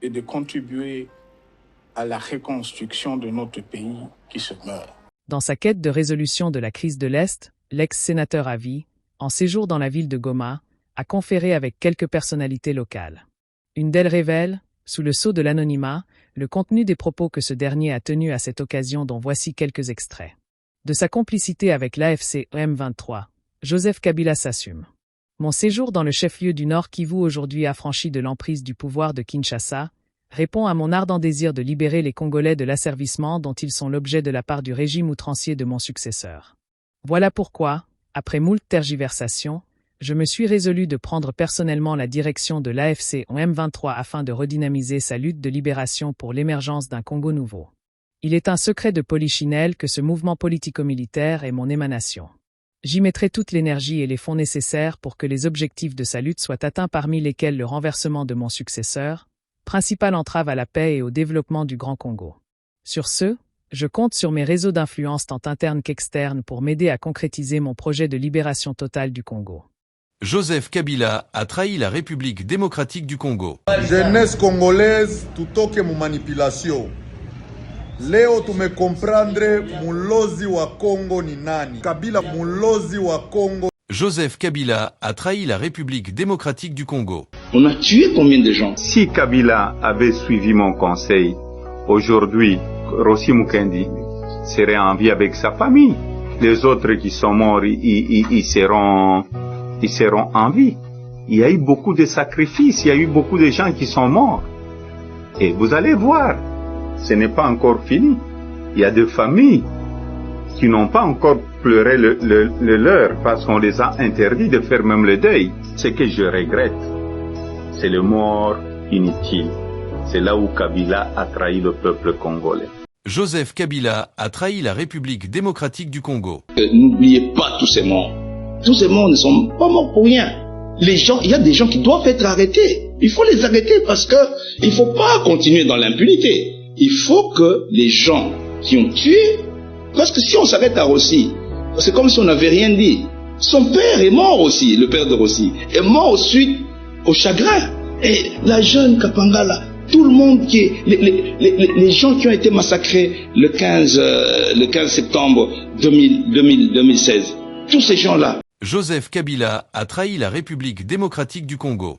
et de contribuer à la reconstruction de notre pays qui se meurt. Dans sa quête de résolution de la crise de l'Est, l'ex-sénateur à vie, en séjour dans la ville de Goma, a conféré avec quelques personnalités locales. Une d'elles révèle, sous le sceau de l'anonymat, le contenu des propos que ce dernier a tenus à cette occasion, dont voici quelques extraits. De sa complicité avec l'AFC M23, Joseph Kabila s'assume. Mon séjour dans le chef-lieu du Nord Kivu aujourd'hui affranchi de l'emprise du pouvoir de Kinshasa, répond à mon ardent désir de libérer les Congolais de l'asservissement dont ils sont l'objet de la part du régime outrancier de mon successeur. Voilà pourquoi, après moult tergiversations, je me suis résolu de prendre personnellement la direction de l'AFC M23 afin de redynamiser sa lutte de libération pour l'émergence d'un Congo nouveau. Il est un secret de polichinelle que ce mouvement politico-militaire est mon émanation. J'y mettrai toute l'énergie et les fonds nécessaires pour que les objectifs de sa lutte soient atteints, parmi lesquels le renversement de mon successeur, principale entrave à la paix et au développement du Grand Congo. Sur ce, je compte sur mes réseaux d'influence tant internes qu'externes pour m'aider à concrétiser mon projet de libération totale du Congo. Joseph Kabila a trahi la République démocratique du Congo. Jeunesse congolaise, tutoke mu manipulation. Leo tumekomprendre mulozi wa Congo ni nani. Kabila mulozi wa Congo. Joseph Kabila a trahi la République démocratique du Congo. On a tué combien de gens? Si Kabila avait suivi mon conseil, aujourd'hui, Rossi Mukendi serait en vie avec sa famille. Les autres qui sont morts, ils seront en vie. Il y a eu beaucoup de sacrifices, il y a eu beaucoup de gens qui sont morts. Et vous allez voir, ce n'est pas encore fini. Il y a des familles qui n'ont pas encore pleuré le leur parce qu'on les a interdits de faire même le deuil. Ce que je regrette, c'est le mort inutile. C'est là où Kabila a trahi le peuple congolais. Joseph Kabila a trahi la République démocratique du Congo. N'oubliez pas tous ces morts. Tous ces morts ne sont pas morts pour rien. Les gens, il y a des gens qui doivent être arrêtés. Il faut les arrêter parce que il faut pas continuer dans l'impunité. Il faut que les gens qui ont tué, parce que si on s'arrête à Rossi, c'est comme si on n'avait rien dit. Son père est mort aussi, le père de Rossi, est mort suite au chagrin. Et la jeune Kapangala, tout le monde qui est, les gens qui ont été massacrés le 15 septembre 2016, tous ces gens-là. Joseph Kabila a trahi la République démocratique du Congo.